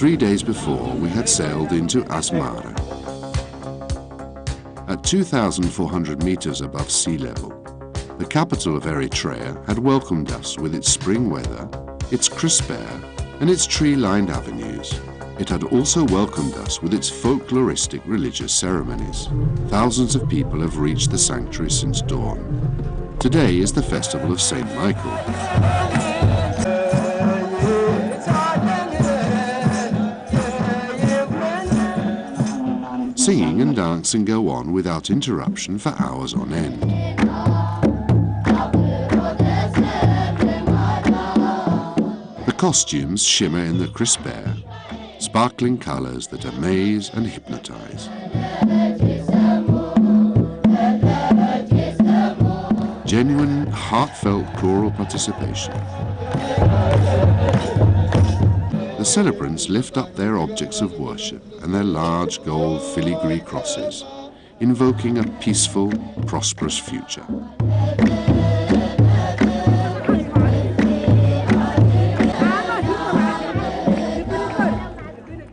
3 days before, we had sailed into Asmara. At 2,400 meters above sea level, the capital of Eritrea had welcomed us with its spring weather, its crisp air, and its tree-lined avenues. It had also welcomed us with its folkloristic religious ceremonies. Thousands of people have reached the sanctuary since dawn. Today is the festival of Saint Michael. Singing and dancing go on without interruption for hours on end. The costumes shimmer in the crisp air, sparkling colors that amaze and hypnotize. Genuine, heartfelt choral participation. The celebrants lift up their objects of worship and their large gold filigree crosses, invoking a peaceful, prosperous future.